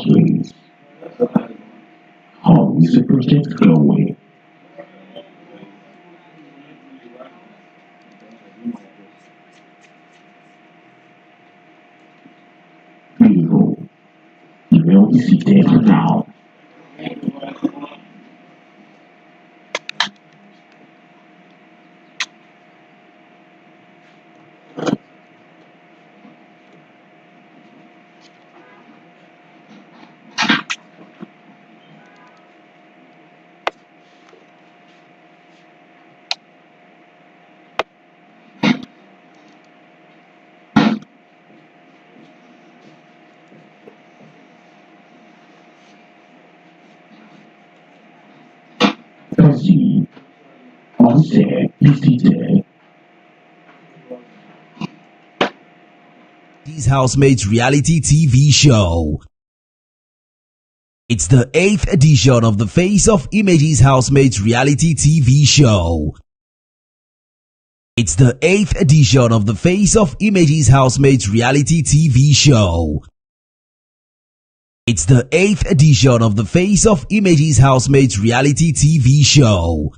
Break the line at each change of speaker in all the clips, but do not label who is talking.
housemates. How is the project going? Beautiful. You will be seated now. Proceed. On set, be seated.
These Housemates reality TV show. It's the 8th edition of the Face of Images Housemates reality TV show. It's the 8th edition of the Face of Images Housemates reality TV show. It's the 8th edition of the Face of Images Housemates reality TV show.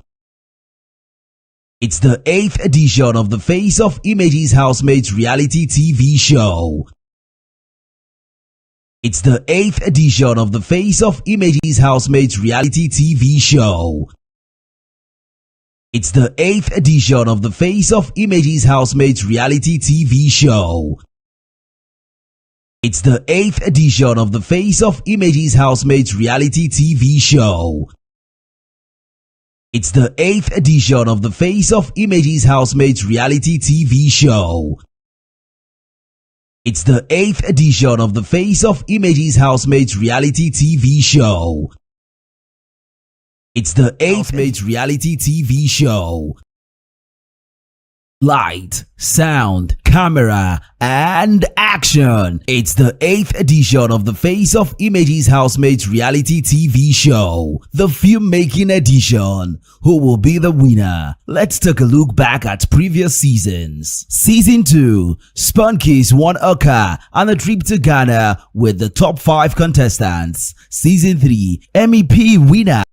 It's the 8th edition of the Face of Images Housemates reality TV show. It's the 8th edition of the Face of Images Housemates reality TV show. It's the 8th edition of the Face of Images Housemates reality TV show. It's the 8th edition of the Face of Images Housemates reality TV show. It's the 8th edition of the Face of Images Housemates reality TV show. It's the 8th edition of the Face of Images Housemates reality TV show. It's the 8th Housemates reality TV show. Light, sound, camera, and action. It's the 8th edition of the Face of Images Housemates reality TV show, the Filmmaking Edition. Who will be the winner? Let's take a look back at previous seasons. Season 2, Spunkies won a car and a trip to Ghana with the top 5 contestants. Season 3, MEP winner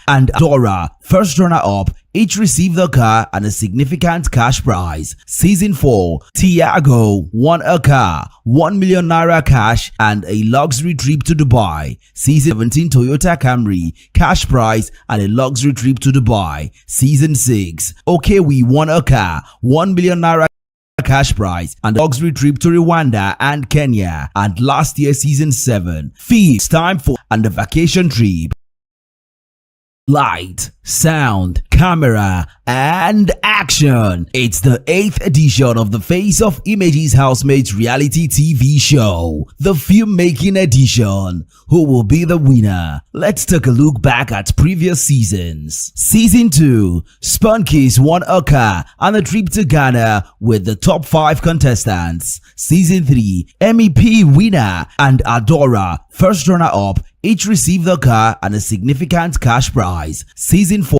and Dora, first runner-up, each received a car and a significant cash prize. Season 4, Tiago won a car, 1 million naira cash and a luxury trip to Dubai. Season 17, Toyota Camry, cash prize and a luxury trip to Dubai. Season 6, Okewi won a car, 1 million naira cash prize and a luxury trip to Rwanda and Kenya. And last year, Season 7, Fees, time for and a vacation trip. Light, sound, camera, and action. It's the 8th edition of the Face of Images Housemates reality TV show, the Filmmaking Edition. Who will be the winner? Let's take a look back at previous seasons. Season 2, Spunkies won a car and a trip to Ghana with the top 5 contestants. Season 3, MEP winner and Adora, first runner-up, each received a car and a significant cash prize. Season 4,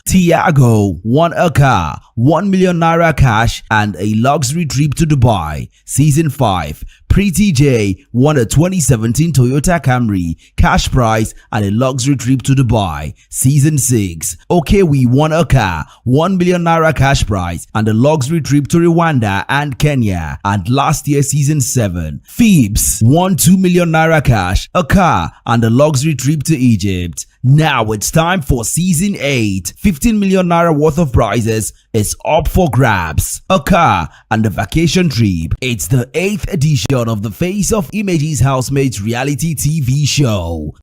Tiago won a car, 1 million naira cash and a luxury trip to Dubai. Season 5, Pretty J won a 2017 Toyota Camry, cash prize and a luxury trip to Dubai. Season 6, Okewi won a car, 1 million naira cash prize and a luxury trip to Rwanda and Kenya. And last year, Season 7, Phoebes won 2 million naira cash, a car and a luxury trip to Egypt. Now it's time for Season 8. 15 million naira worth of prizes is up for grabs. A car and a vacation trip. It's the 8th edition of the Face of Images Housemates reality TV show.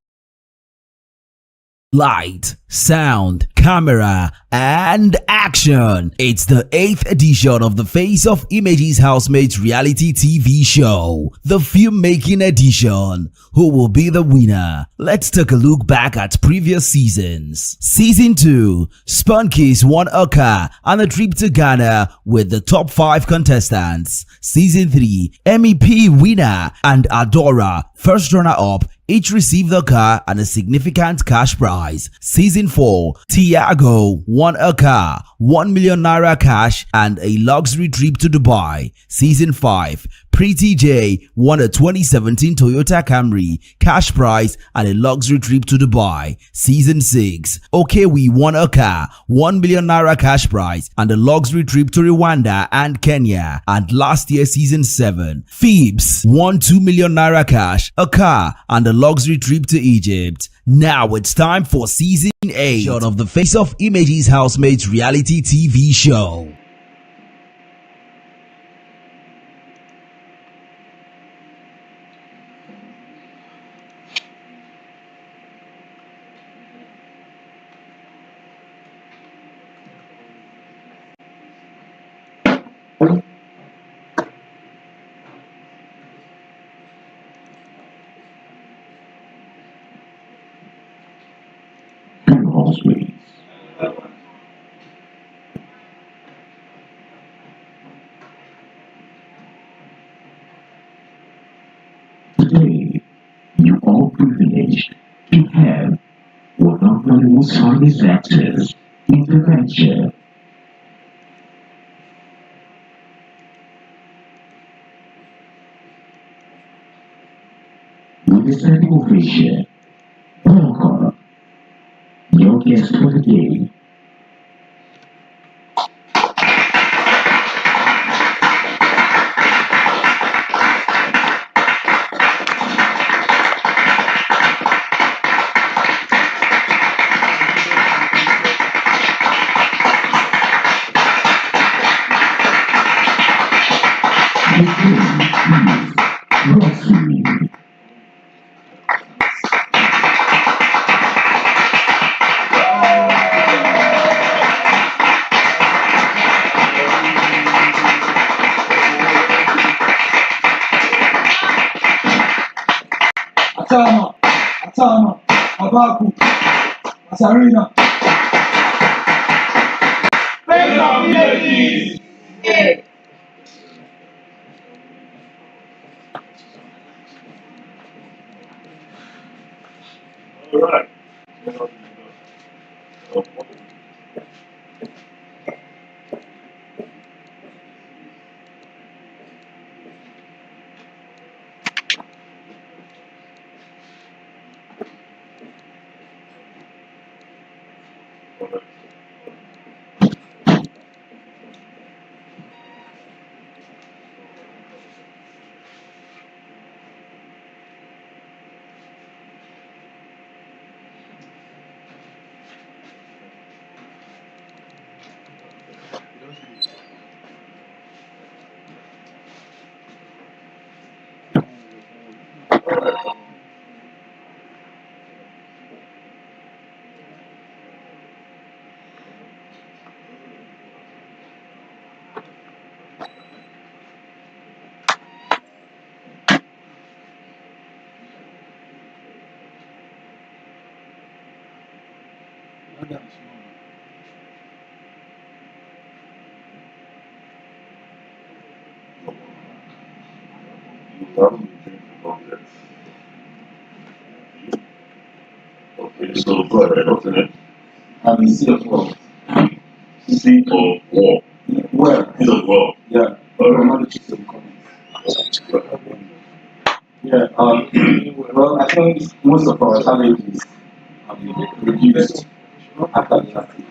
Light, sound, camera, and action. It's the 8th edition of the Face of Images Housemates reality TV show, the Filmmaking Edition. Who will be the winner? Let's take a look back at previous seasons. Season 2, Spunkies won a car and a trip to Ghana with the top 5 contestants. Season 3, MEP winner and Adora, first runner-up, each received a car and a significant cash prize. Season Season 4, Tiago won a car, 1 million naira cash, and a luxury trip to Dubai. Season 5, Pretty J won a 2017 Toyota Camry, cash prize, and a luxury trip to Dubai. Season 6, Okewi won a car, 1 million naira cash prize, and a luxury trip to Rwanda and Kenya. And last year, Season 7, Phoebs won 2 million naira cash, a car, and a luxury trip to Egypt. Now it's time for Season 8 shot of the Face of Images Housemates reality TV show.
HOUSEMATES. Today, you are privileged to have one of Hollywood's finest actors in the venture. With a standing ovation, welcome your guest for the day. Roxy.
Atama, Abaku, Asarina.
All right. Okay, so go ahead, what's the name?
Seed of War.
Seed of War.
Well,
Seed of War.
yeah.
Alright.
Yeah, well, I think most of our challenges have been reduced after the application.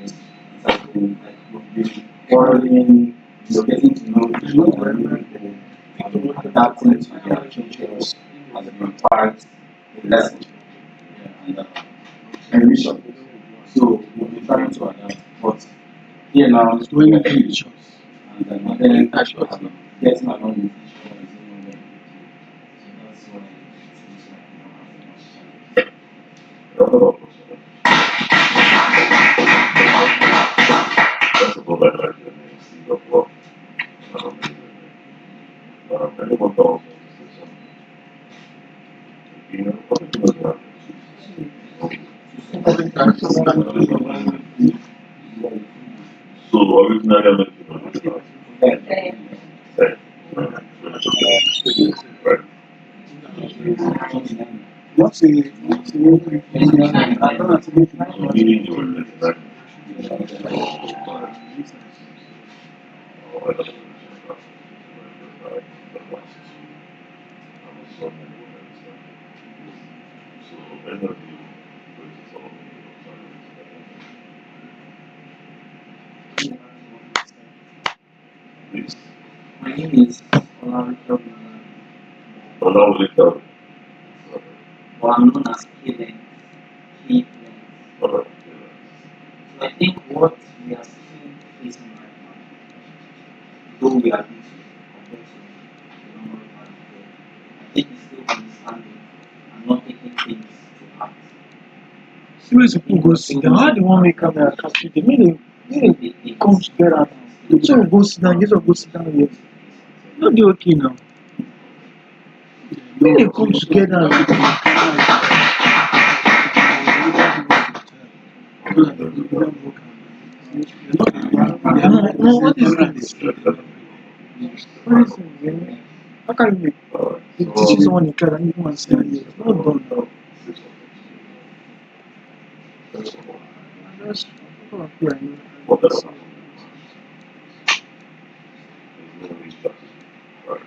It has been like we've been quarreling, getting to know each other and everything, and adapting to their changes has been part of the lesson. Yeah, and mission. So we've been trying to adapt, but here now it's going through the shows, and then actually getting along with each other is no longer so that's why it seems like we don't have much challenge.
That's a go back like the name, Seed of War. Anyone else? You know, what do you know? So originally I meant to know. Right.
What's a I don't know
So meaning you were like or I don't know, so any of you places all please
My name is Olaricho,
allow later.
but I'm known as Kalen. Kalen.
Alright,
So I think what we are still facing right now, though we are busy compared to the normal man, I think it's still understanding and not taking things to heart.
serious people go sit down. How they want make camera capture them? They come together. So go sit down. Yes, go sit down here. No, they okay now. When they come together, no, what is this? What is it? How can you make teach someone in class and even man say yes? No done now. Just people are here.
what else? There's no restructure. Right.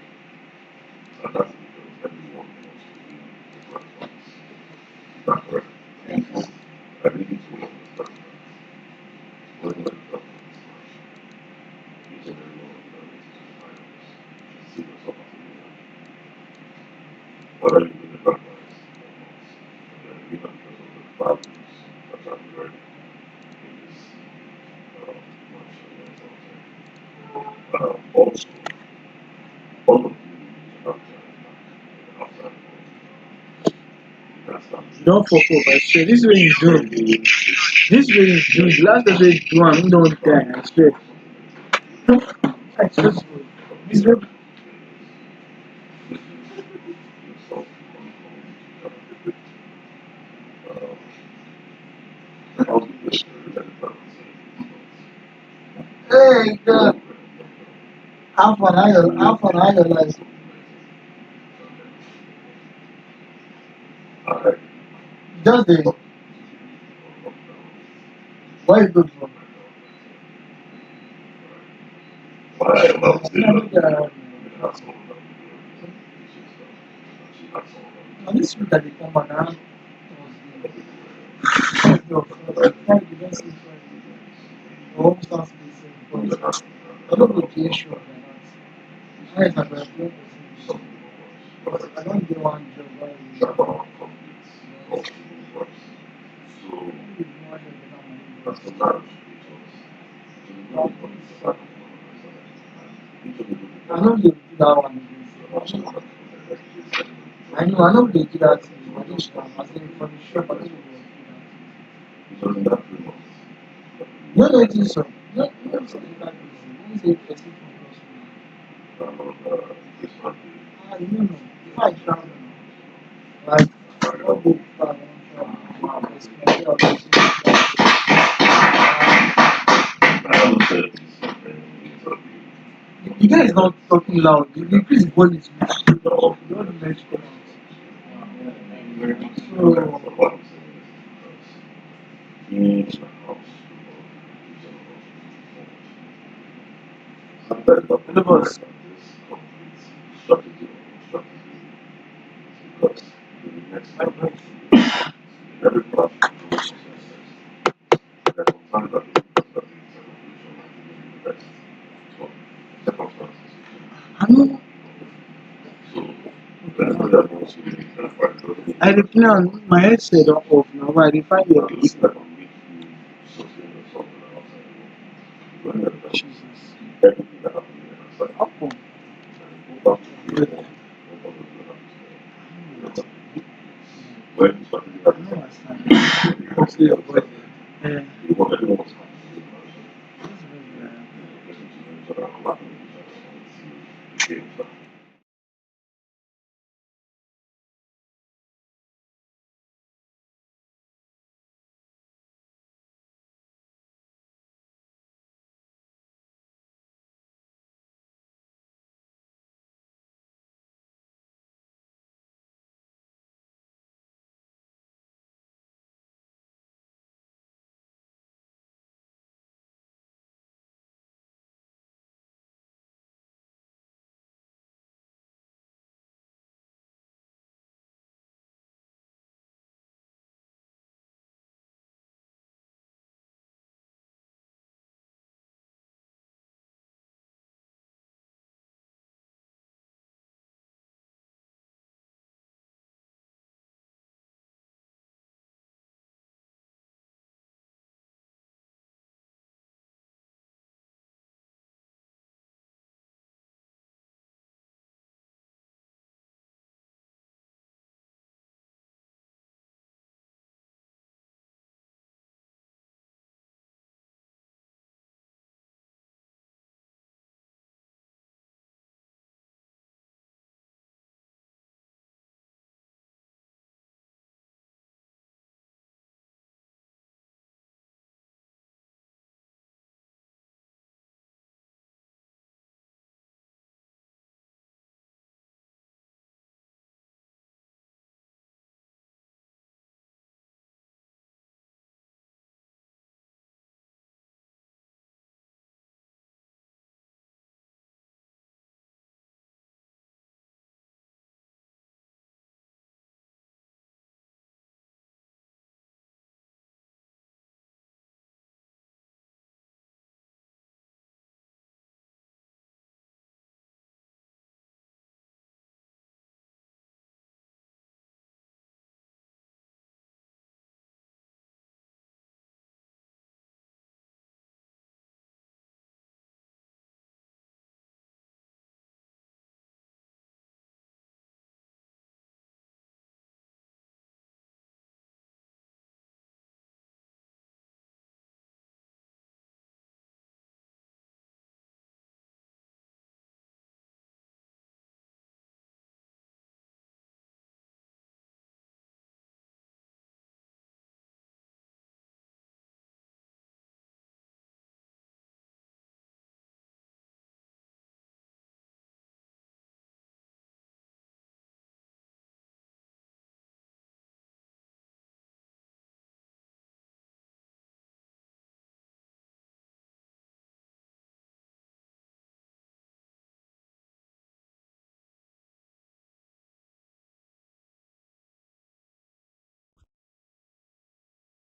And that's because everyone wants to be different ones. Is that correct? I really need to understand that. When you look up each and every one of them is see yourself as a leader. Whether you really recognize or not, you're a leader because of the values that are learned in this also, all of you have outside of that's not
Don't fuck up, I swear. This way you do. This way you do. The last person you do, I'm not die, I swear. I swear. This way.
yourself I'll be this
Hey, God. How far are your life?
I
Just the. Why you good for?
why am I still that's all
Now this week that they come and now. Thank you, don't say Friday. The home sounds busy, but I don't go to issue of that. I have a good but I don't do one job while you
that are complete so that's the marriage
I know they do that one again. I know they do that thing. I just I think for the shop, I know they do that. No, no, it is so. No, no, it's not that easy. It's a person from Ah, you know, if I travel, like, all the travel, it's maybe I'll be the guy is not talking loud. The increase volume is much. You don't mention it. So, Elevos, I know. I reply on my headset off now, but I define your headset. Jesus. How come?
When
I don't understand. Okay, your voice. Yeah.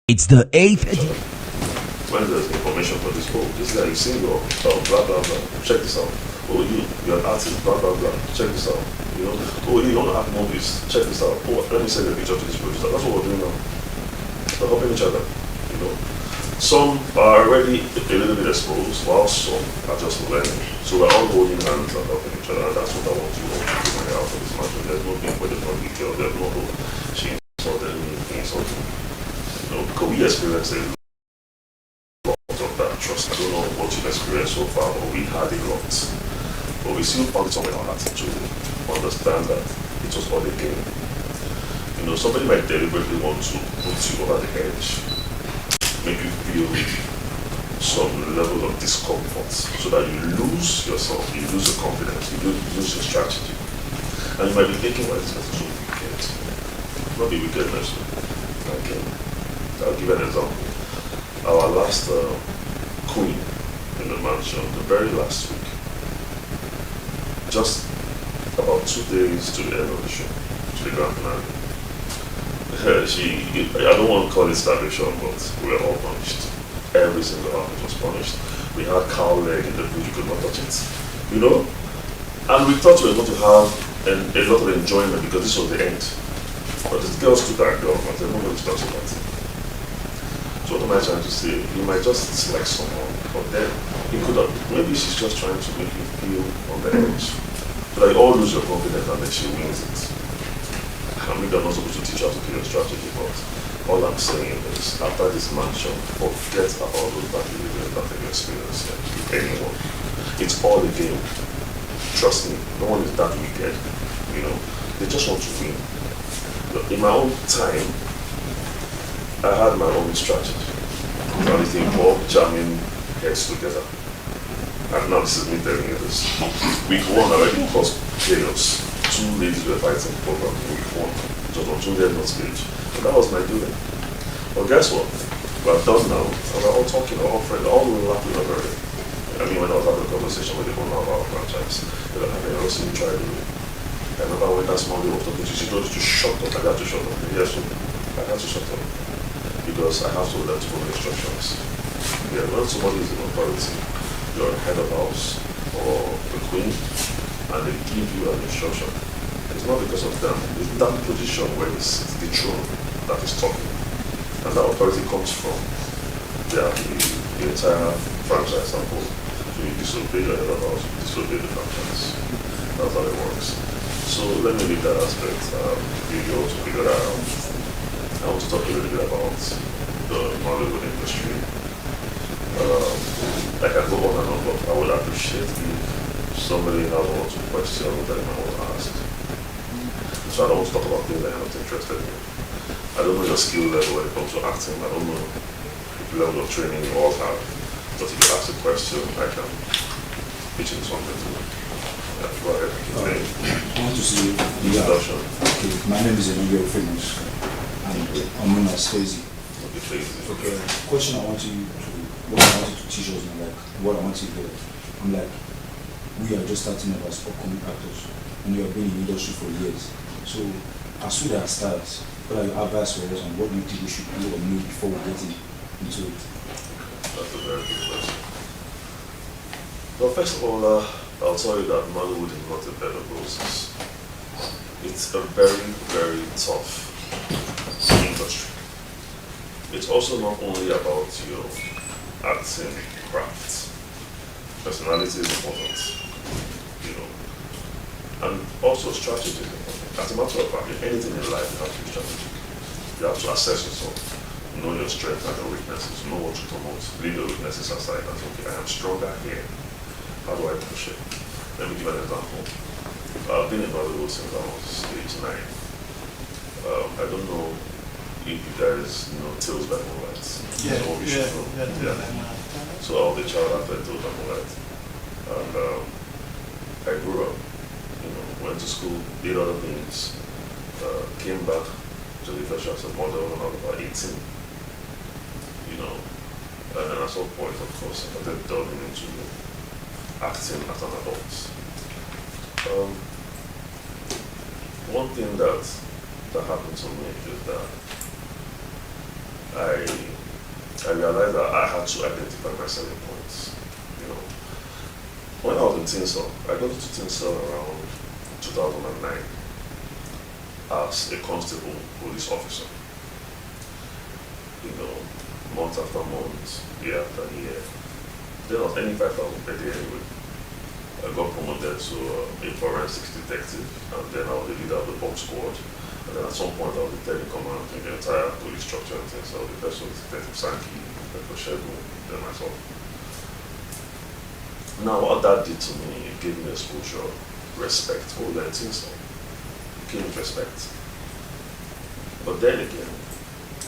It's the 8th edition.
When there's information for this, oh, this guy is single, blah blah blah, check this out. Oh, you're an artist, blah blah blah, check this out. You know, oh, you want to act movies, check this out. Oh, let me send you a picture to this producer. That's what we're doing now. We're helping each other, you know. Some are already a little bit exposed, while some are just learning. So we're all holding hands and helping each other, and that's what I want you all to do when you're out for this match. There's no being for the no big girl, there's no she insulted me, he insulted me. You know, because we experience a lot of that trust. I don't know what you've experienced so far, but we had a lot. But we still found it somewhere in our heart to understand that it was all a game. You know, somebody might deliberately want to put you over the edge, make you feel some level of discomfort so that you lose yourself, you lose your confidence, you lose your strategy. And you might be thinking, why is this person so wicked? Not be wickedness. Okay. I'll give an example. Our last queen in the mansion, the very last week, just about 2 days to the end of the show, to the grand finale. I don't want to call it starvation, but we were all punished. Every single outfit was punished. We had cow leg in the food, you could not touch it. You know? And we thought we were going to have a lot of enjoyment because this was the end. But the girls took our dog and said, nobody's touching that. So what am I trying to say? You might just dislike someone, but then you could have, maybe she's just trying to make you feel on the edge. But you all lose your confidence and then she wins it. I mean, I'm not supposed to teach you how to do your strategy, but all I'm saying is, after this mansion, forget about those bad behaviors that you experience with anyone. It's all a game. Trust me, no one is that wicked. You know, they just want to win. But in my own time, I had my own strategy. The only thing called jamming heads together. And now this is me telling you this. Week 1 already caused chaos. 2 ladies were fighting program in week 1. It was on Junior Not stage. And that was my doing. But guess what? We're done now. And we're all talking, we're all friends, all laughing over it. I mean, when I was having a conversation with the owner of our franchise, they're like, hey, Rosie, you tried it. I remember when that small girl was talking to you, she told you to shut up. I got to shut up. Yes, so I had to shut up. Because I have to learn to follow instructions. Yeah, when somebody is in authority, you're a head of house or the queen, and they give you an instruction. It's not because of them. It's that position where they sit, the throne that is talking. And that authority comes from the entire franchise sample. So you disobey your head of house, you disobey the franchise. That's how it works. So let me leave that aspect. You also figure that out. I want to talk a little bit about the Hollywood industry. I can go on and on, but I would appreciate if somebody has one or two questions that I want to ask. So I don't want to talk about things that you're not interested in. I don't know your skill level when it comes to acting. I don't know the level of training you all have. But if you ask a question, I can pitch in something to you. Yeah, go ahead.
I want to see
Introduction.
Okay, my name is Emilio Famous, and I'm known as Faisy. Okay, question I want you to, what I want you to teach us, and like what I want you to do. I'm like, we are just starting up as upcoming actors, and we have been in the industry for years. So, as we are stars, what are your advice for us, and what do you think we should do or know before we get into it?
That's a very good question. Well, first of all, I'll tell you that Hollywood is not a bed of roses. It's a very, very tough industry. It's also not only about your acting craft. Personality is important, you know, and also strategy is important. As a matter of fact, in anything in life, you have to be strategic. You have to assess yourself, know your strengths and your weaknesses, know what to promote, leave your weaknesses aside and say, okay, I am stronger here. How do I push it? Let me give an example. I've been in Hollywood since I was age 9. I don't know if you guys know Tales by Moonlight.
Yeah,
So we should know. Yeah. So I was a child after Tales by Moonlight. And I grew up, you know, went to school, did other things, came back to the profession as a model when I was about 18. You know, and then at some point, of course, I started delving into acting as an adult. One thing that happened to me is that I I realized that I had to identify my selling points. You know, when I was in Tinsel, I got to Tinsel around 2009 as a constable police officer. You know, month after month, year after year. Then I was earning 5,000 per day anyway. I got promoted to a forensics detective, and then I was the leader of the bomb squad. And then at some point, I was the third in command in the entire police structure and things. So the first was Detective Sankey, Detective Shegun, then myself. Now, what that did to me, it gave me exposure, respect. Oh, yeah, so it came with respect. But then again,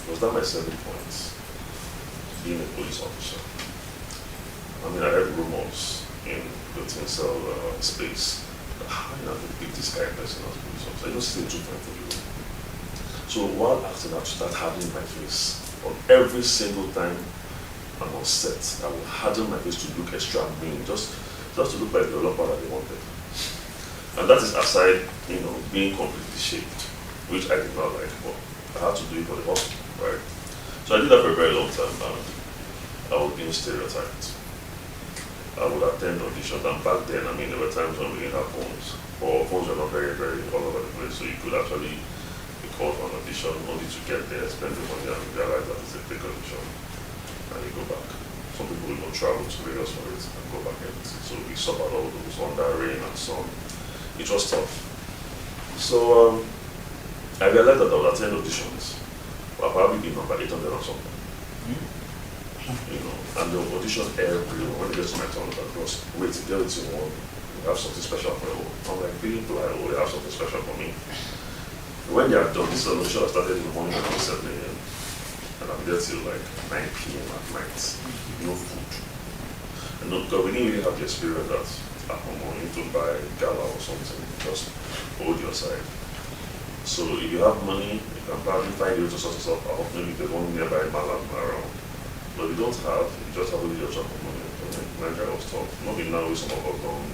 was that my selling points? Being a police officer. I mean, I heard rumors in the Tinsel space. You know, the big this guy person as police officer. I just stay too far for you. So while acting, I start hardening my face. On every single time I'm on set, I will harden my face to look extra mean, just to look like the lover that they wanted. And that is aside, you know, being completely shaped, which I did not like, but I had to do it for the hustle, right? So I did that for a very long time, and I was being stereotyped. I would attend auditions, and back then, I mean, there were times when we didn't have phones, or phones were not very, very all over the place, so you could actually be called for an audition, only to get there, spend the money, and realize that it's a fake audition, and you go back. Some people will travel to Lagos for it and go back empty, so we suffered all those under rain and sun. It was tough. So I realized that I would attend auditions, but I'll probably be number 800 or something. You know, and the audition everyone, when it gets to my turn, like, wait, get it in one, you have something special for you. I'm like, feeling like, oh, they have something special for me. When they are done, this audition I started in the morning around 7 a.m. and I'm there till like 9 p.m. at night, no food. And no, because we didn't really have the experience that at home you need to buy gala or something, just hold your side. So if you have money, you can probably find you to sort yourself out. Maybe there's one nearby Malam around. But if you don't have, you just have to do your job for money. Nigeria was tough. Maybe now with some of us gone,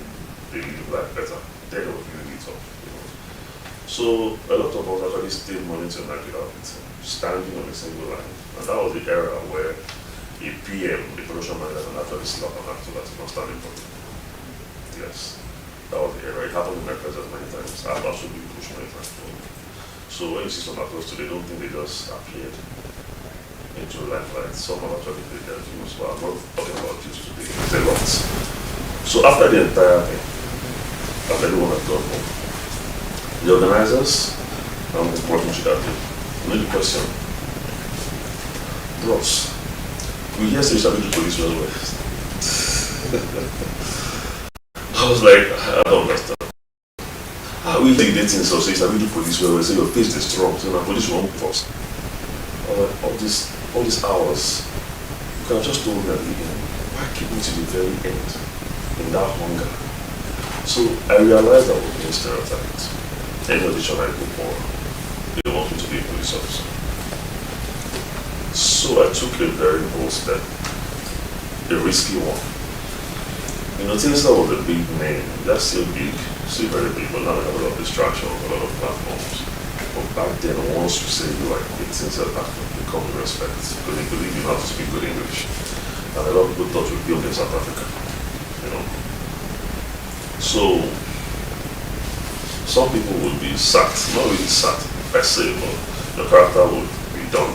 they live life better. Then it was really tough. You know? So a lot of us actually stayed money to Nigeria, standing on a single line. And that was the era where a PM, the production manager, can actually slap an actor that's not standing for me. Yes. That was the era. It happened in my presence many times. I've actually pushed many times. So when you see some actors today, don't think they just appeared into limelight. Some have actually did their dreams, but I'm not talking about this today. It's a lot. So after the entire thing, after everyone had gone home, the organizers, I'm working to that day, made the question, Bros, we hear say you shall be the police well well. I was like, I don't understand. We did dating, so you shall be the police well well, say your face is strong, so now police won't first. All these hours, you could have just told me at the beginning, why keep me to the very end in that hunger? So I realized I was being stereotyped. Any audition I go for, they want me to be a police officer. So I took a very bold step, a risky one. You know, Tinsel was a big name, that's still big, still very big, but now we have a lot of distractions, a lot of platforms. But back then, once you say you are a Tinsel actor, you come with respect, because they believe you know how to speak good English. And a lot of people thought we built in South Africa, you know. So, some people would be sacked, not really sacked per se, but the character would be done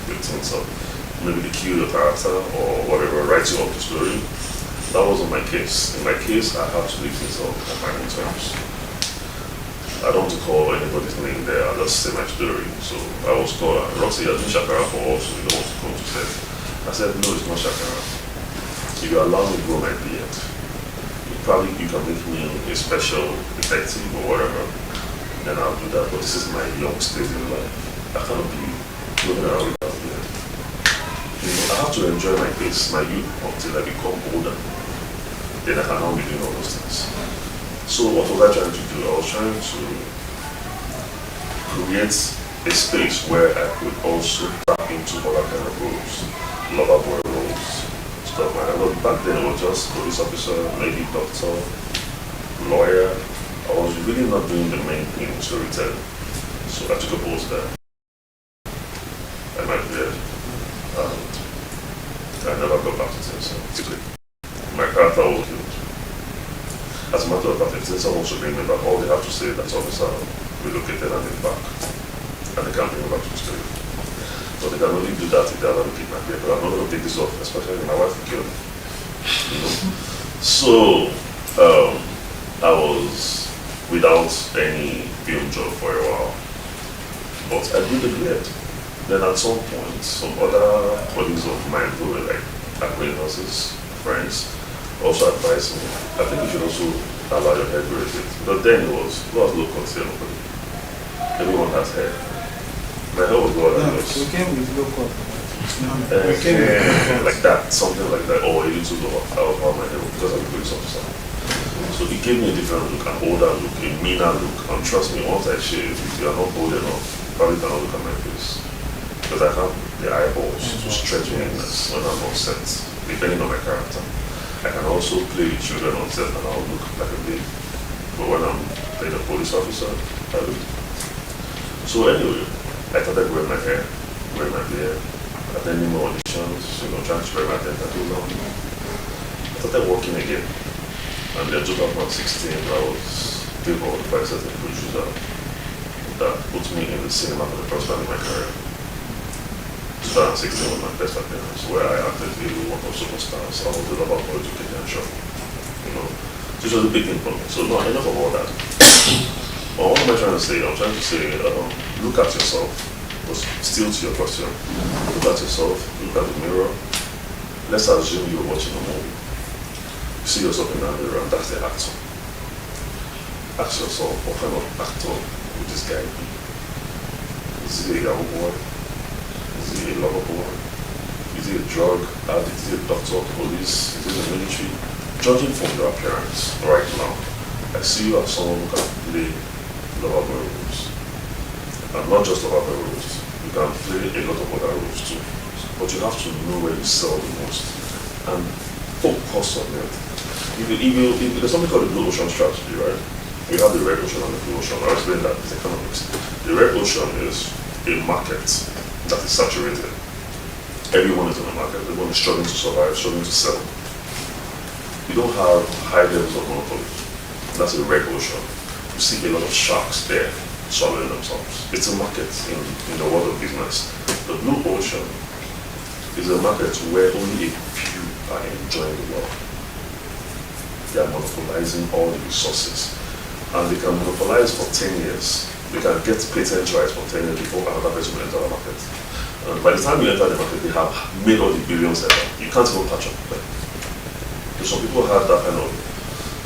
with Tinsel. Maybe they kill the character or whatever, write you up the story. That wasn't my case. In my case, I had to leave Tinsel on my own terms. I don't want to call anybody's name there, I'll just say my story. So I was called, Roxy, you're doing Shakara for us, so you don't want to come to set. I said, no, it's not Shakara. If you allow me to grow my beard, you can make me a special detective or whatever, then I'll do that. But this is my young stage in life. I cannot be moving around without beard. You know, I have to enjoy my face, my youth, until I become older. Then I can now be doing all those things. So what was I trying to do? I was trying to create a space where I could also tap into other kind of roles, lover boy roles, stuff like that. But back then it was just police officer, maybe doctor, lawyer. I was really not doing the main thing, storytelling. So I took a pause there. I might be and I never got back to Tinson. My character was killed. As a matter of fact, if Tinson wants to bring me back, all they have to say is that officer relocated and is back, and they can't bring me back to the state. But they can only do that if they are going to keep my paper. I'm not going to take this off, especially my wife will kill me. You know? So, I was without any film job for a while. But I did regret. Then at some point, some other colleagues of mine who were like acquaintances, friends, also advised me, I think you should also allow your hair to rotate. But then it was low concern. Everyone has hair. My hair was lower than yours.
We came with low cut.
Like that, something like that, or a little lower. I was on my hair because I'm a police officer. So it gave me a different look, an older look, a meaner look. And trust me, once I shave, if you are not old enough, probably cannot look at my face. Because I have the eyeballs to stretch weirdness when I'm on set, depending on my character. I can also play with children on set and I'll look like a baby. But when I'm playing a police officer, I look. So anyway, I started growing my hair, growing my beard, attending more auditions, trying to spread my tentacles out. I started working again. And then 2016, I was favored by a certain producer that put me in the cinema for the first time in my career. 2016 was my best appearance, where I acted with one of superstars. I was the lover boy to Kenyan show. This was a big thing for me. So no, enough of all that. Well, what am I trying to say? I'm trying to say, look at yourself. But still to your question, look at yourself, look at the mirror. Let's assume you're watching a movie. You see yourself in that mirror, and that's the actor. Ask yourself, what kind of actor would this guy be? Is he a young boy? Is he a lover boy? Is he a drug addict? Is he a doctor, police? Is he in the military? Judging from your appearance right now, I see you as someone who can play lover boy roles. And not just lover boy roles. You can play a lot of other roles too. But you have to know where you sell the most. And focus on it. There's something called the blue ocean strategy, right? We have the red ocean and the blue ocean. I'll explain that in economics. The red ocean is a market that is saturated. Everyone is in the market. Everyone is struggling to survive, struggling to sell. You don't have high levels of monopoly. That's a red ocean. You see a lot of sharks there swallowing themselves. It's a market in the world of business. The blue ocean is a market where only a few are enjoying the world. They are monopolizing all the resources. And they can monopolize for 10 years. They can get patent rights for 10 years before another person will enter the market. And by the time you enter the market, they have made all the billions ever. You can't even catch up with them. So some people have that kind of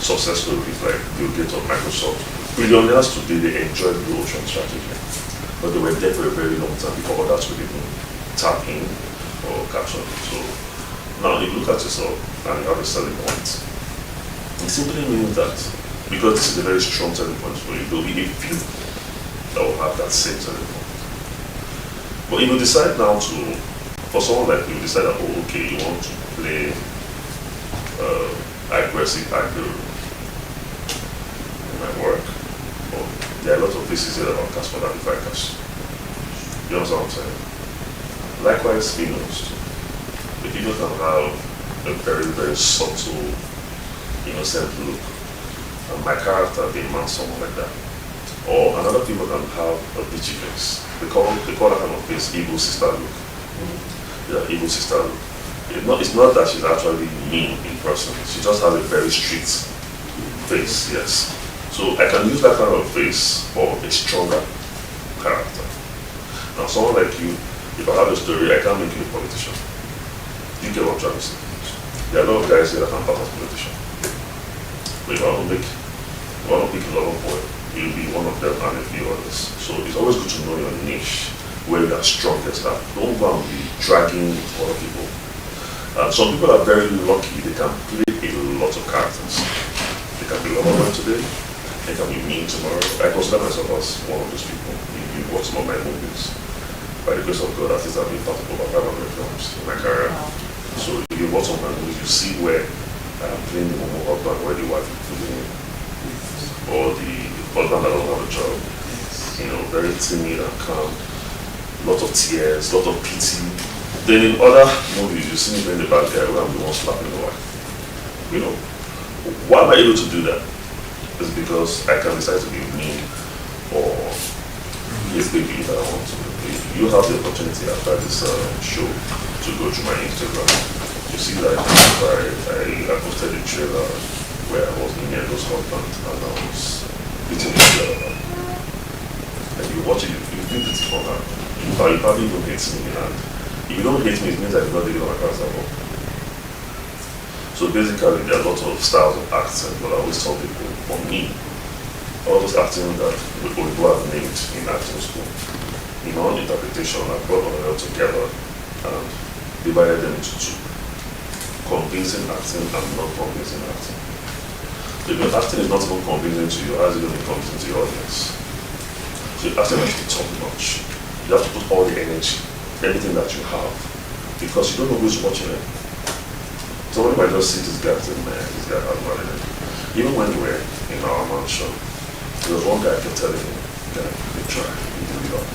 success stories like Bill Gates of Microsoft. Billionaires today, they enjoy the blue ocean strategy. But they were there for a very long time before others could even tap in or capture them. So now you look at yourself and you have a selling point. It simply means that because this is a very strong selling point for you, there will be a few that will have that same selling point. But if you decide now to, for someone like you, decide that, oh, okay, you want to play aggressive actor in my work, or there are a lot of places here about cast for that if I cast. You understand what I'm saying? Likewise, females too. The female can have a very, very subtle, innocent look. And my character demands someone like that. Or another people can have a bitchy face. They call that kind of face evil sister look. Yeah, evil sister look. It's not that she's actually mean in person. She just has a very strict face, yes. So I can use that kind of face for a stronger character. Now someone like you, if I have a story, I can't make you a politician. You get what I'm trying to say. There are a lot of guys here that can pass as politician. But if I want to pick a lover boy, you'll be one of them and a few others. So it's always good to know your niche, where you are strongest at. Don't go and be dragging other people. Some people are very lucky, they can play a lot of characters. They can be lover boy today, they can be mean tomorrow. I consider myself as one of those people. If you watch some of my movies, by the grace of God, at least I've been part of over 500 films in my career. So if you watch some of my movies, you see where I'm playing the momo husband, where the wife is pulling in, or the husband that doesn't have a job. Very timid and calm, lot of tears, lot of pity, Then in other movies, you see me playing the bad guy where I'm the one slapping the wife. You know, why am I able to do that? It's because I can decide to be mean or be a baby that I want to be. You have the opportunity after this show to go through my Instagram. You see that I posted a trailer where I was in those husband and I was beating each other. And you watch it, you think it's for her. You probably don't hate me, and if you don't hate me, it means I did not really know my character well. So basically, there are lots of styles of acting, but I always tell people, for me, all those acting that people have named in acting school, in all interpretation, I brought them together and divided them into two: convincing acting and non convincing acting. If your acting is not even convincing to you, how is it going to be convincing to your audience? So your acting has to be top notch. You have to put all the energy, everything that you have, because you don't know who's watching it. Somebody might just see this guy and say, man, this guy has money. Even when we were in our mansion, there was one guy kept telling me, "Guy, you try, you do it up."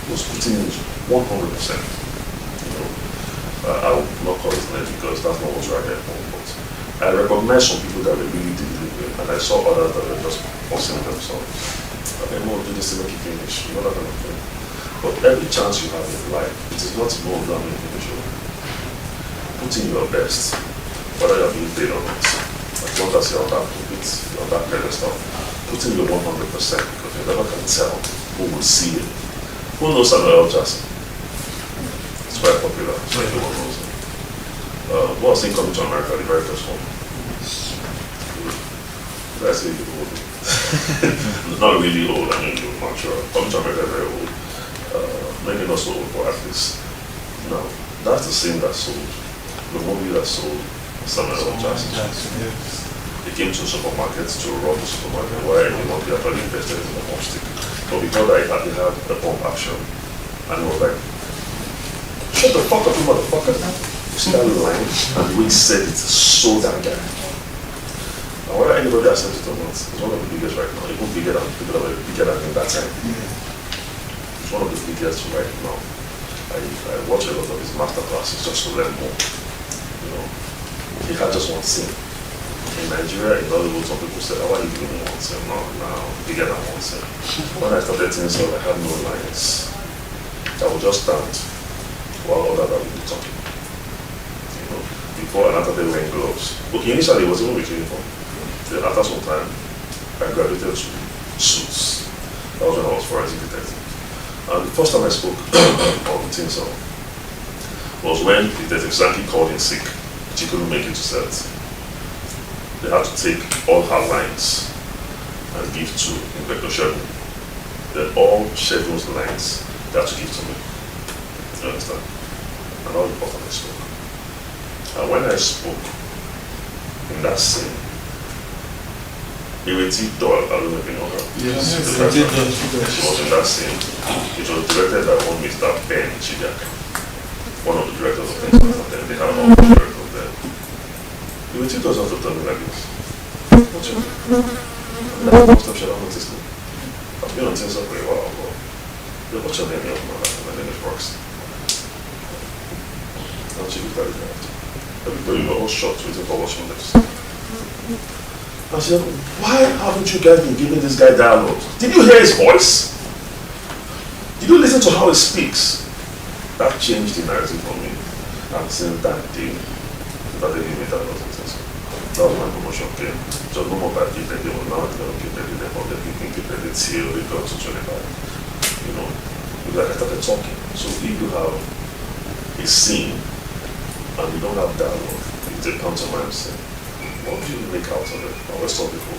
He was putting in 100%. You know, I will not call his name because that's not what's right there. But I recognized some people that were really delivering, and I saw others that were just forcing themselves. Okay, more do this to make it finish, you know, that kind of thing. But every chance you have in life, it is not more than individual. Put in your best, whether you're being paid or not. As long as you're on that pulpit, you're on that pedestal, put in your 100% because you never can tell who will see it. Who knows Samuel L. Jackson? It's quite popular, so everyone knows him. What was he coming to America, the very first one? Did I say you're old? Not really old, I mean you're mature. Coming to America very old. Maybe not so old, but at least. Now, that's the same that sold. The movie that sold Samuel L. Jackson. They came to supermarkets to rob the supermarket where anyone could actually invested in the bomb stick. But because they had a bomb action, and it was like, shut the fuck up, you motherfucker. You see that line? And the way he said it so damn guy. And whether anybody accepts it or not, it's one of the biggest right now. Even bigger than people that were bigger than him that time. It's one of the biggest right now. I watch a lot of his master classes just to learn more. You know, he had just one scene. In Nigeria, in Hollywood, some people said, "Why are you doing one scene?" Now, bigger than one scene. When I started things off, I had no lines. I would just stand while others would be talking. You know, before and after they wearing gloves. Okay, initially it was even with uniform. Then after some time, I graduated to suits. That was when I was forensic detective. And the first time I spoke on Tinsel was when Detective Sankey called in sick. She couldn't make it to set. They had to take all her lines and give to Inspector Sheldon. Then all Sheldon's lines they had to give to me. You understand? And all the part I spoke. And when I spoke in that scene, Ireti Doyle, I don't know if you know her.
Yes,
She was in that scene. It was directed by one Mr. Ben Chidiaka, one of the directors of the and then they had all the directors there. Ireti does not tell me like this. What's your name? Most of you don't notice me. I've been on Tinsel for a while, but what's your name? My name is Roxy. And she looked at it after. Everybody were all shocked waiting for what she wanted to say. I said, why haven't you guys been giving this guy dialogue? Did you hear his voice? Did you listen to how he speaks? That changed the narrative for me. And since that day, that they gave me dialogue. That was my promotion came. So no more bad gifted, they were now going to give them the level, they can give them the till they got to 25. You know, because I started talking. So if you have a scene and you don't have dialogue, it's a pantomime scene. What do you make out of it? I always tell people,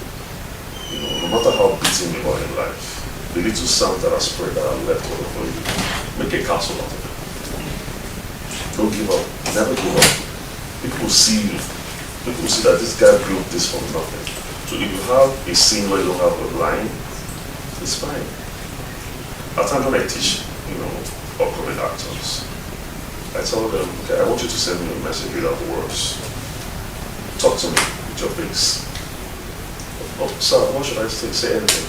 you know, no matter how beaten you are in life, the little sounds that are spread that are left over for you, make a castle out of it. Don't give up. Never give up. People will see you. People will see that this guy built this from nothing. So if you have a scene where you don't have a line, it's fine. At times when I teach, you know, upcoming actors, I tell them, okay, I want you to send me a message without words. Talk to me with your face. Oh, sir, what should I say? Say anything.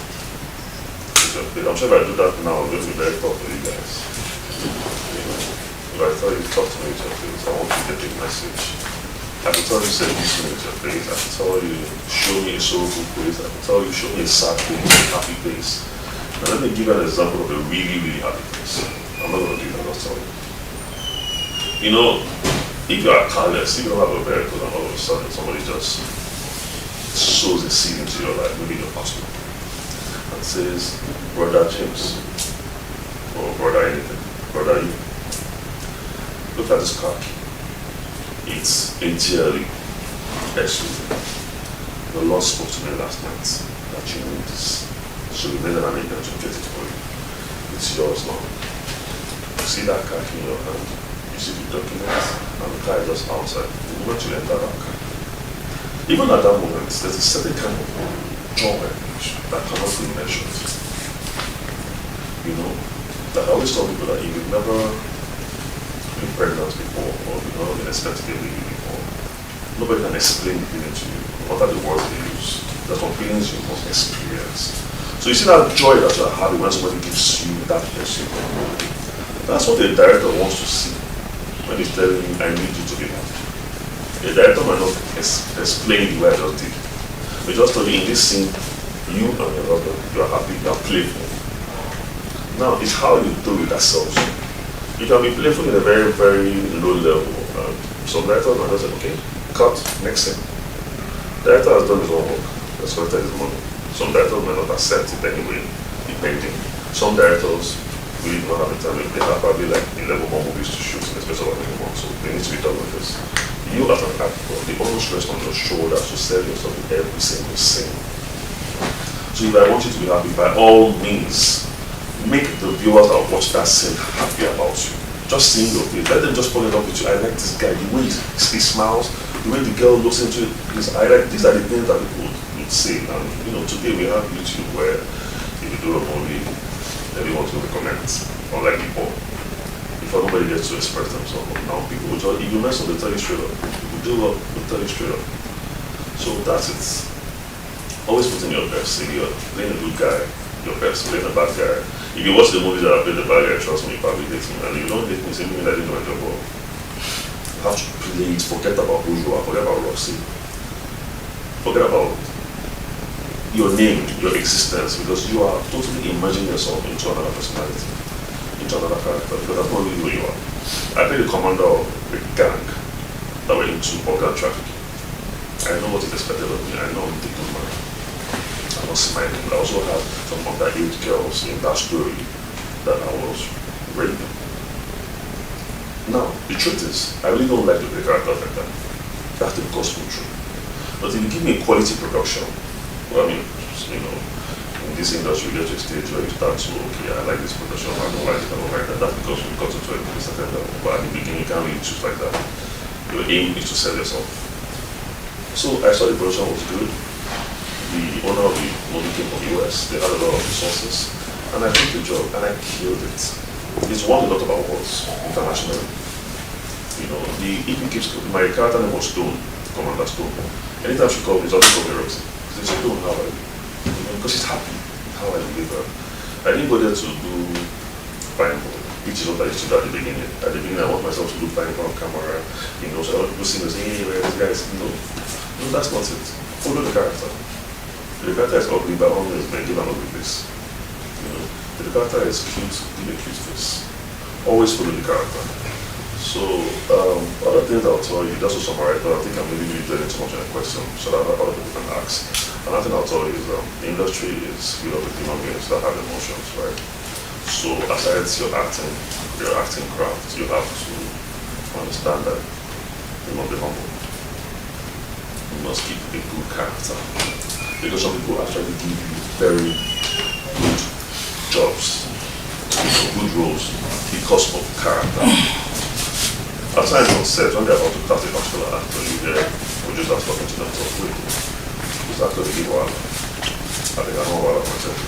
I'm sure if I do that now, I'm going to be very tough for you guys. You know? If I tell you talk to me with your face, I want you to get a message. I can tell you say this to me with your face. I can tell you show me a soulful face. I can tell you show me a sad face, a happy face. Now let me give you an example of a really, really happy face. I'm not gonna do that, I'll tell you. You know, if you are careless, if you don't have a vehicle and all of a sudden somebody just sows a seed into your life, maybe your pastor, and says, Brother James, or Brother anything, Brother you, look at this car. It's a GLE SUV. The Lord spoke to me last night that you need this. So we made an arrangement to get it for you. It's yours now. You see that car in your hand, you see the documents, and the car is just outside. The moment you enter that car, even at that moment, there's a certain kind of joy that cannot be measured. You know, that I always tell people that if you've never been pregnant before, or you've never been expecting a baby before, nobody can explain the feeling to you. What are the words they use? That's what feelings you must experience. So you see that joy that you're having when somebody gives you that blessing. That's what the director wants to see when he's telling you, I need you to be happy. The director might not explain the way I just did. We just told you in this scene, you and your husband, you are happy, you are playful. Now, it's how you do it that sells you. You can be playful in a very, very low level. Some directors might just say, okay, cut, next scene. The director has done his own work, has collected his money. Some directors might not accept it anyway, depending. Some directors really do not have the time. They have probably like 11 more movies to shoot in a space of a month, so they need to be done with this. You as an actor, the onus rests on your shoulders to sell yourself in every single scene. So if I want you to be happy, by all means, make the viewers that watch that scene happy about you. Just seeing your face, let them just fall in love with you. I like this guy, the way he smiles, the way the girl looks into it. These are the things that people would say. And you know, today we have YouTube where if you do a movie, everyone will recommend, unlike before. Before nobody gets to express themselves. But now people will just, if you mess up, they'll tell you straight up. If you do well, they'll tell you straight up. So that's it. Always put in your best. If you're playing a good guy, your best. Playing a bad guy. If you watch the movies that I played the bad guy, trust me, you probably date me. And if you don't date me, say me that I didn't know your job. You have to play it, forget about who you are, forget about Roxy. Forget about your name, your existence, because you are totally immersing yourself into another personality, into another character, because that's not really who you are. I played the commander of a gang that were into organ trafficking. I know what is expected of me, I know I'm taking man. I was smiling. I also had some underage girls in that story that I was raping. Now, the truth is, I really don't like to play characters like that. That's the gospel truth. But if you give me a quality production, well, I mean, you know, in this industry, you get to a stage where you start to, okay, I like this production, I don't like it, I don't like that. That's because we got to a certain level. But at the beginning, you can't really choose like that. Your aim is to sell yourself. So I saw the production was good. The owner of the movie came from the US. They had a lot of resources. And I took the job and I killed it. It's won a lot of awards internationally. You know, the EP keeps, my character name was Stone, Commander Stone. Anytime she called me, it's always called me Roxy. She said, Stone, how are you? Because she's happy how I deliver. I didn't go there to do fine, which is what I used to do at the beginning. At the beginning, I want myself to look fine on camera, you know, so I want people see me say, hey, where this guy is, no, that's not it. Follow the character. If the character is ugly, by all means, then give an ugly face. You know, if the character is cute, give a cute face. Always follow the character. So, other things I'll tell you, just to summarize, but I think I'm really dwelling too much on a question, so that other people can ask. Another thing I'll tell you is the industry is filled with human beings that have emotions, right? So, aside your acting craft, you have to understand that you must be humble. You must keep a good character. Because some people actually give you very good jobs, good roles, because of character. At times on set, when they're about to cast a particular actor, you hear producers talking to themselves, wait, this actor will give one. I think I know what I'm saying.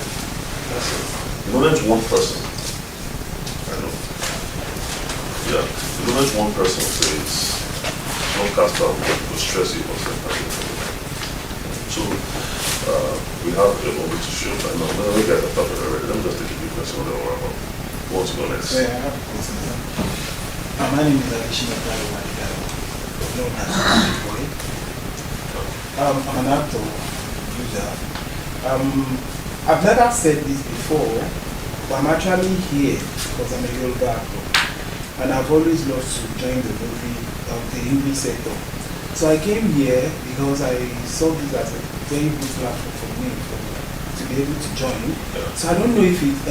That's it. The moment one person, I know, yeah, the moment one person says, no cast out, will stress you or something. So, we have a movie to shoot. I know, we guys have talked already. Let me just take a big question on the one. Who wants to go next?
Yeah, I have a question. My name is Adishina Kaiwa, known as Big Boy. I'm an actor, producer. I've never said this before, but I'm actually here because I'm a Yoruba actor. And I've always loved to join the movie, the English sector. So I came here because I saw this as a very good platform for me to be able to join. So I don't know if it's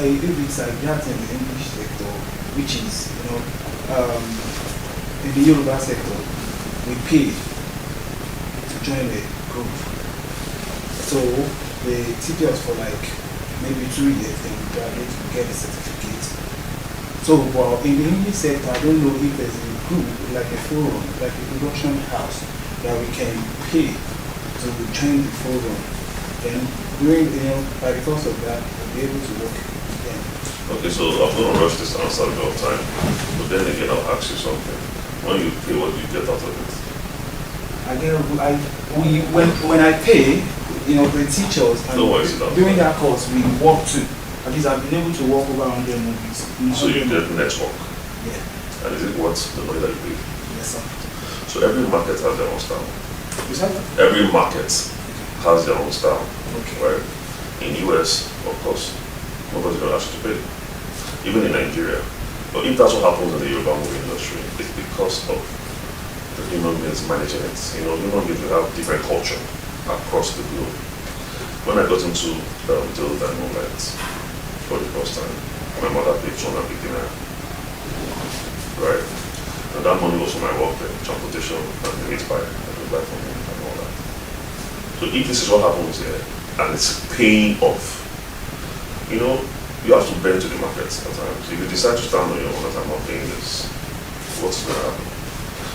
like that in the English sector, which is, in the Yoruba sector, we pay to join the group. So they teach us for like maybe 2 years, then we graduate to get a certificate. So well, in the English sector, I don't know if there's a group, like a forum, like a production house, that we can pay to join the forum. Then during, by the course of that, we'll be able to work again.
Okay, so I'm going to rush this answer in your time, but then again, I'll ask you something. When you pay, what do you get out of it?
When I pay, the teachers, and during that course, we work too. At least I've been able to work over 100 movies.
So you get network?
Yeah.
And is it worth the money that you pay?
Yes, sir.
So every market has their own style.
Is that?
Every market has their own style.
Okay.
Right? In US, of course, nobody's going to ask you to pay. Even in Nigeria. But if that's what happens in the Yoruba movie industry, it's because of the human beings managing it. Human beings will have different culture across the globe. When I got into Digital Movement for the first time, my mother paid 200 naira. Right? And that money was for my work there, transportation, and the meat pie, and the buy for me, and all that. So if this is what happens here, and it's paying off, you have to bend to the market at times. If you decide to stand on your own that I'm not paying this, what's going to happen?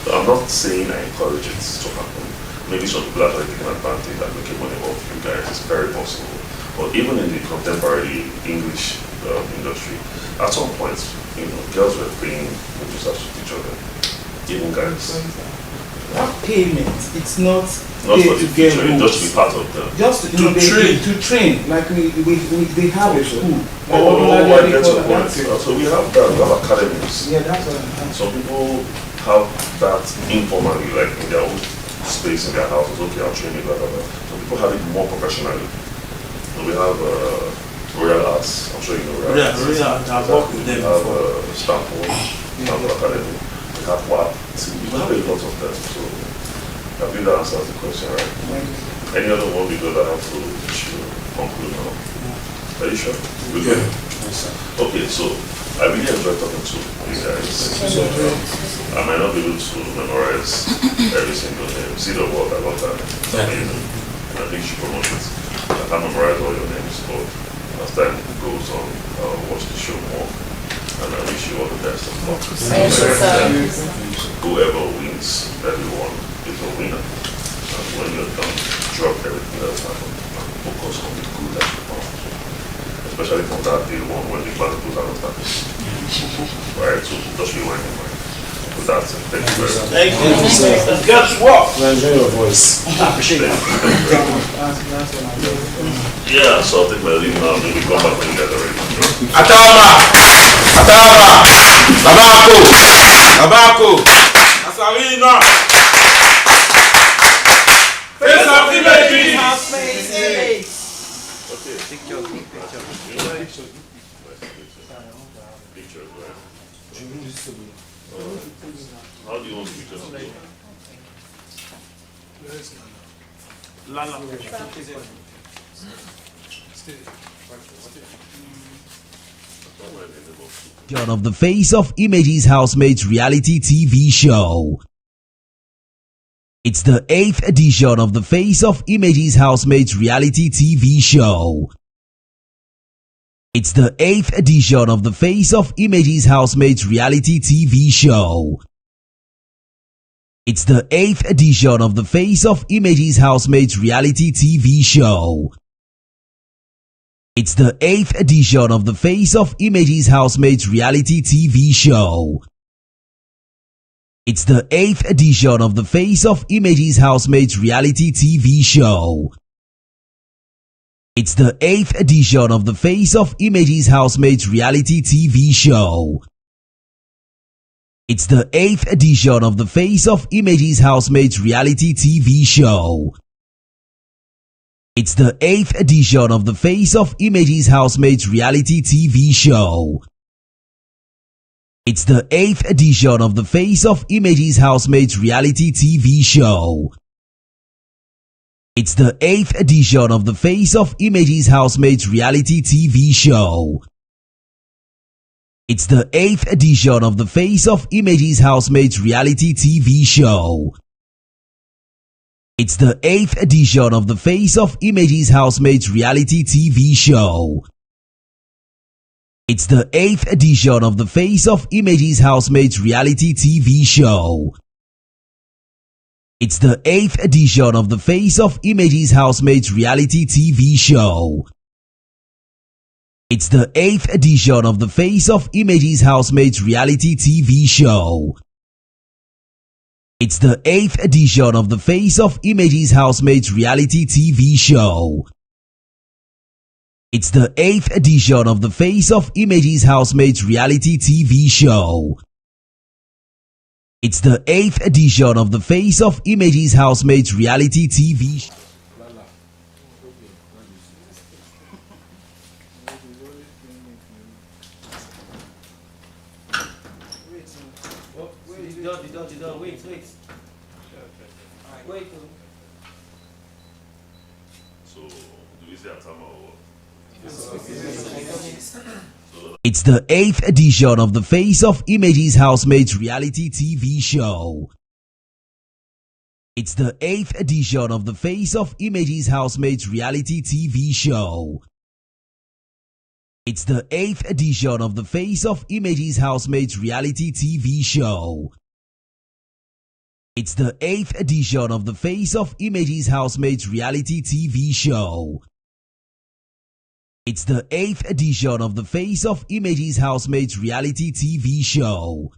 So I'm not saying I encourage it to happen. Maybe some people are taking advantage and making money off you guys. It's very possible. But even in the contemporary English industry, at some point, girls were paying producers to each other. Even guys.
That payment, it's not
for the future, it's just to be part of them.
Just to train, like they have a school.
I get your point. So we have that, we have academies.
Yeah, that's what I'm saying.
Some people have that informally, like in their own space in their houses. Okay, I'll train you, blah, blah, blah. Some people have it more professionally. So we have Royal Arts, I'm sure you know Royal Arts.
I've worked with them before.
We have Stanford, Stanford Academy. We have WAP. We have a lot of them. So I think that answers the question, right? Any other one we go that have to conclude now? Are you sure? We're good?
Yes, sir.
Okay, so I really enjoyed talking to you guys. I might not be able to memorize every single name. See the word, I love that. It's amazing. And I think you should promote it. I can't memorize all your names, but as time goes on, I'll watch the show more. And I wish you all the best of luck. Whoever wins, everyone is a winner. And when you're done, drop everything that's happened and focus on the good that you found. Especially from that day one when the bad goes out of that. Right, so just rewind your mind. With that, thank you very much.
Thank you, sir. And guess what? I enjoy your voice.
I appreciate it. Yeah, so I'll take my leave now. Maybe come back when you guys are ready.
Atama! Tabako! Asarina! Face of Filmmaking!
Okay. Picture, right? How do you want the picture to go?
Of the Face of Images Housemates reality TV show. It's the 8th edition of the Face of Images Housemates reality TV show. It's the 8th edition of the Face of Images Housemates reality TV show. It's the 8th edition of the Face of Images Housemates reality TV show. It's the 8th edition of the Face of Images Housemates reality TV show. It's the 8th edition of the Face of Images Housemates reality TV show. It's the 8th edition of the Face of Images Housemates reality TV show. It's the 8th edition of the Face of Images Housemates reality TV show. It's the 8th edition of the Face of Images Housemates reality TV show. It's the 8th edition of the Face of Images Housemates reality TV show. It's the 8th edition of the Face of Images Housemates reality TV show. It's the 8th edition of the Face of Images Housemates reality TV show. It's the 8th edition of the Face of Images Housemates reality TV show. It's the 8th edition of the Face of Images Housemates reality TV show. It's the 8th edition of the Face of Images Housemates reality TV show. It's the 8th edition of the Face of Images Housemates reality TV show. It's the 8th edition of the Face of Images Housemates reality TV show. It's the 8th edition of the Face of Images Housemates reality TV show. It's the 8th edition of the Face of Images Housemates reality TV show.
Wait.
So, do we say Atama or what?
It's the 8th edition of the Face of Images Housemates reality TV show. It's the 8th edition of the Face of Images Housemates reality TV show. It's the 8th edition of the Face of Images Housemates reality TV show. It's the 8th edition of the Face of Images Housemates reality TV show. It's the 8th edition of the Face of Images Housemates reality TV show.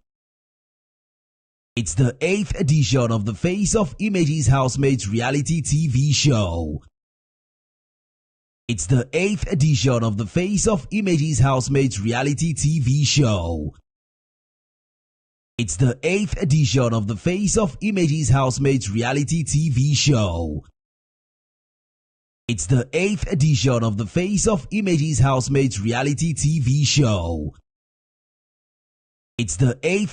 It's the 8th edition of the Face of Images Housemates reality TV show. It's the 8th edition of the Face of Images Housemates reality TV show. It's the 8th edition of the Face of Images Housemates reality TV show. It's the 8th edition of the Face of Images Housemates reality TV show. It's the 8th